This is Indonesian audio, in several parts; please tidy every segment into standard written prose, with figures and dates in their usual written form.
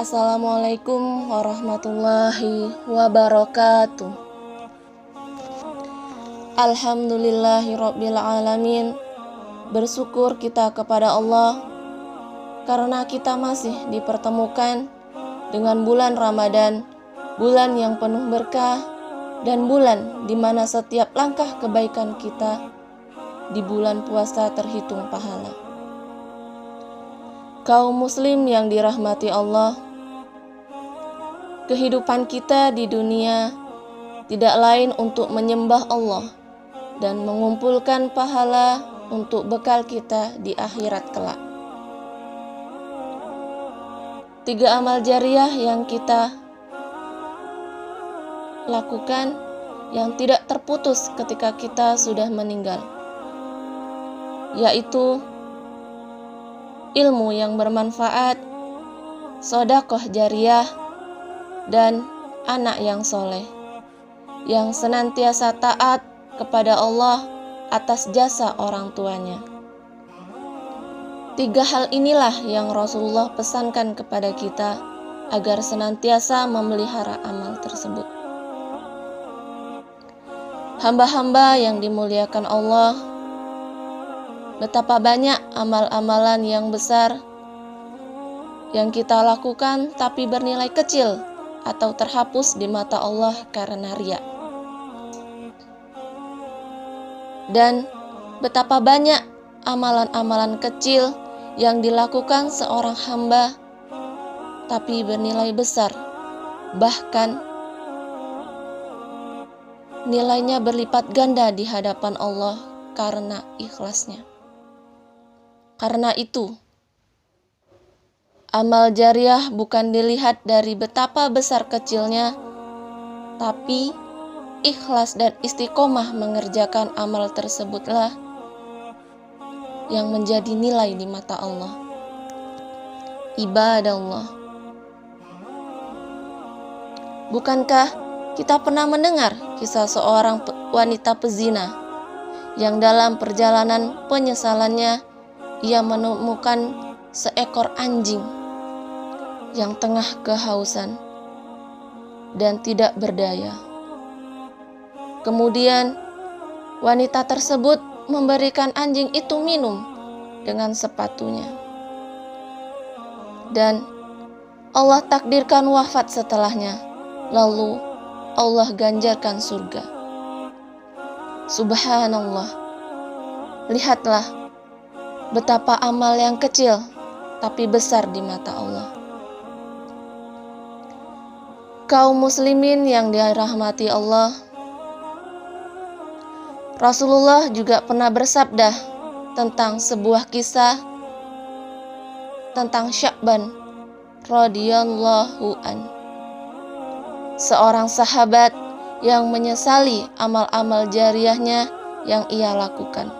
Assalamualaikum warahmatullahi wabarakatuh. Alhamdulillahirabbil alamin. Bersyukur kita kepada Allah karena kita masih dipertemukan dengan bulan Ramadan, bulan yang penuh berkah dan bulan di mana setiap langkah kebaikan kita di bulan puasa terhitung pahala. Kaum muslim yang dirahmati Allah, kehidupan kita di dunia tidak lain untuk menyembah Allah dan mengumpulkan pahala untuk bekal kita di akhirat kelak. 3 amal jariah yang kita lakukan yang tidak terputus ketika kita sudah meninggal, yaitu ilmu yang bermanfaat, sedekah jariah, dan anak yang soleh yang senantiasa taat kepada Allah atas jasa orang tuanya. 3 hal inilah yang Rasulullah pesankan kepada kita agar senantiasa memelihara amal tersebut. Hamba-hamba yang dimuliakan Allah, betapa banyak amal-amalan yang besar yang kita lakukan tapi bernilai kecil atau terhapus di mata Allah karena riya. Dan betapa banyak amalan-amalan kecil yang dilakukan seorang hamba tapi bernilai besar, bahkan nilainya berlipat ganda di hadapan Allah karena ikhlasnya. Karena itu, amal jariah bukan dilihat dari betapa besar kecilnya, tapi ikhlas dan istiqomah mengerjakan amal tersebutlah yang menjadi nilai di mata Allah. Ibadallah. Bukankah kita pernah mendengar kisah seorang wanita pezina yang dalam perjalanan penyesalannya ia menemukan seekor anjing yang tengah kehausan dan tidak berdaya. Kemudian wanita tersebut memberikan anjing itu minum dengan sepatunya. Dan Allah takdirkan wafat setelahnya, lalu Allah ganjarkan surga. Subhanallah. Lihatlah betapa amal yang kecil tapi besar di mata Allah. Kaum muslimin yang dirahmati Allah, Rasulullah juga pernah bersabda tentang sebuah kisah tentang Sya'ban radhiyallahu an, seorang sahabat yang menyesali amal-amal jariahnya yang ia lakukan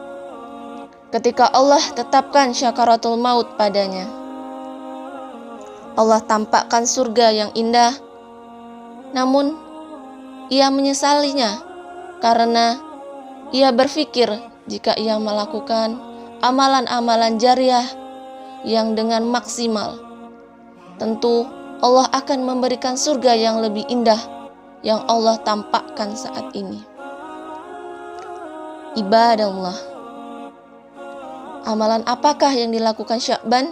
ketika Allah tetapkan syakaratul maut padanya. Allah tampakkan surga yang indah, namun ia menyesalinya karena ia berpikir jika ia melakukan amalan-amalan jariah yang dengan maksimal, tentu Allah akan memberikan surga yang lebih indah yang Allah tampakkan saat ini. Ibadallah. Amalan apakah yang dilakukan Sya'ban?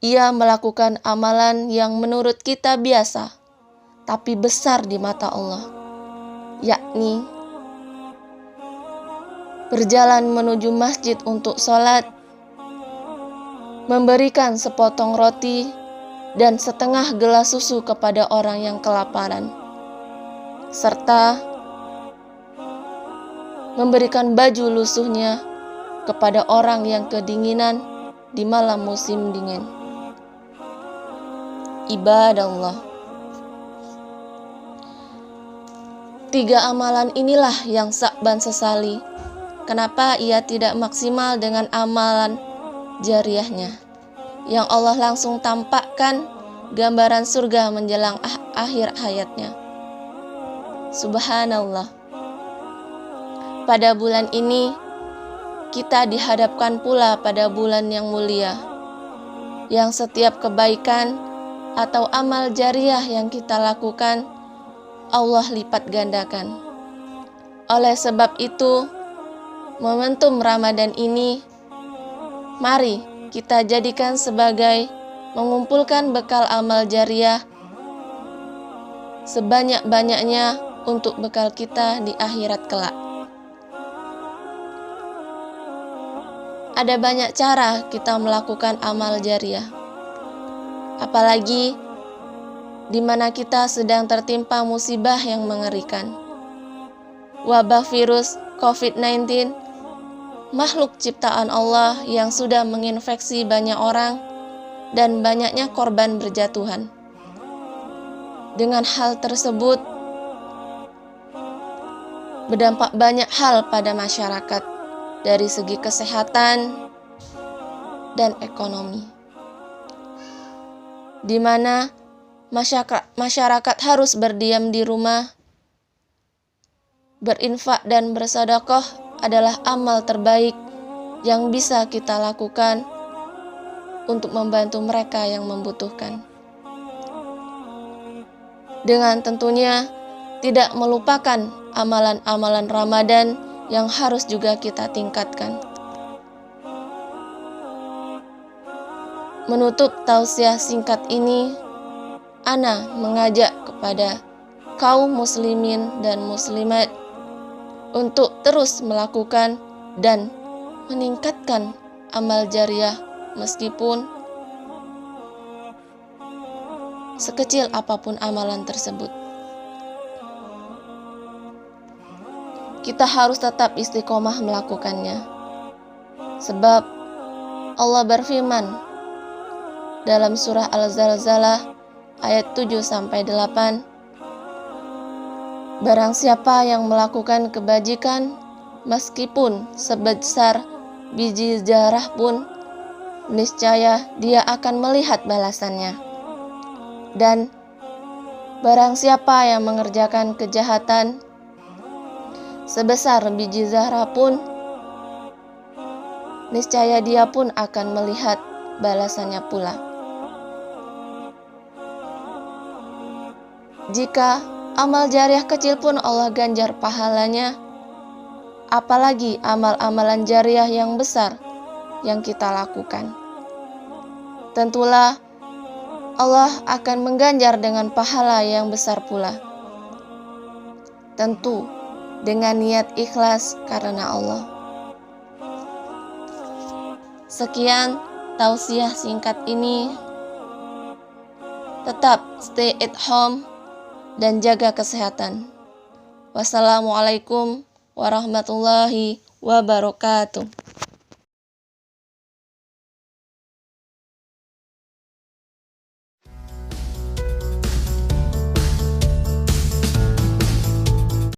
Ia melakukan amalan yang menurut kita biasa, tapi besar di mata Allah, yakni berjalan menuju masjid untuk sholat, memberikan sepotong roti dan setengah gelas susu kepada orang yang kelaparan, serta memberikan baju lusuhnya kepada orang yang kedinginan di malam musim dingin. Ibadallah. 3 amalan inilah yang Sya'ban sesali. Kenapa ia tidak maksimal dengan amalan jariahnya, yang Allah langsung tampakkan gambaran surga menjelang akhir hayatnya. Subhanallah. Pada bulan ini kita dihadapkan pula pada bulan yang mulia, yang setiap kebaikan atau amal jariah yang kita lakukan, Allah lipat gandakan. Oleh sebab itu, momentum Ramadan ini, mari kita jadikan sebagai mengumpulkan bekal amal jariah sebanyak-banyaknya untuk bekal kita di akhirat kelak. Ada banyak cara kita melakukan amal jariah, apalagi di mana kita sedang tertimpa musibah yang mengerikan. Wabah virus COVID-19, makhluk ciptaan Allah yang sudah menginfeksi banyak orang dan banyaknya korban berjatuhan. Dengan hal tersebut, berdampak banyak hal pada masyarakat dari segi kesehatan dan ekonomi, di mana masyarakat harus berdiam di rumah. Berinfak dan bersedekah adalah amal terbaik yang bisa kita lakukan untuk membantu mereka yang membutuhkan. Dengan tentunya tidak melupakan amalan-amalan Ramadan yang harus juga kita tingkatkan. Menutup tausiah singkat ini, Ana mengajak kepada kaum muslimin dan muslimat untuk terus melakukan dan meningkatkan amal jariah meskipun sekecil apapun amalan tersebut. Kita harus tetap istiqomah melakukannya. Sebab Allah berfirman dalam surah Al-Zalzalah ayat 7-8, barang siapa yang melakukan kebajikan meskipun sebesar biji zarah pun, niscaya dia akan melihat balasannya. Dan barang siapa yang mengerjakan kejahatan sebesar biji zarah pun, niscaya dia pun akan melihat balasannya pula. Jika amal jariah kecil pun Allah ganjar pahalanya, apalagi amal-amalan jariah yang besar yang kita lakukan. Tentulah Allah akan mengganjar dengan pahala yang besar pula. Tentu dengan niat ikhlas karena Allah. Sekian tausiah singkat ini. Tetap stay at home dan jaga kesehatan. Wassalamualaikum warahmatullahi wabarakatuh.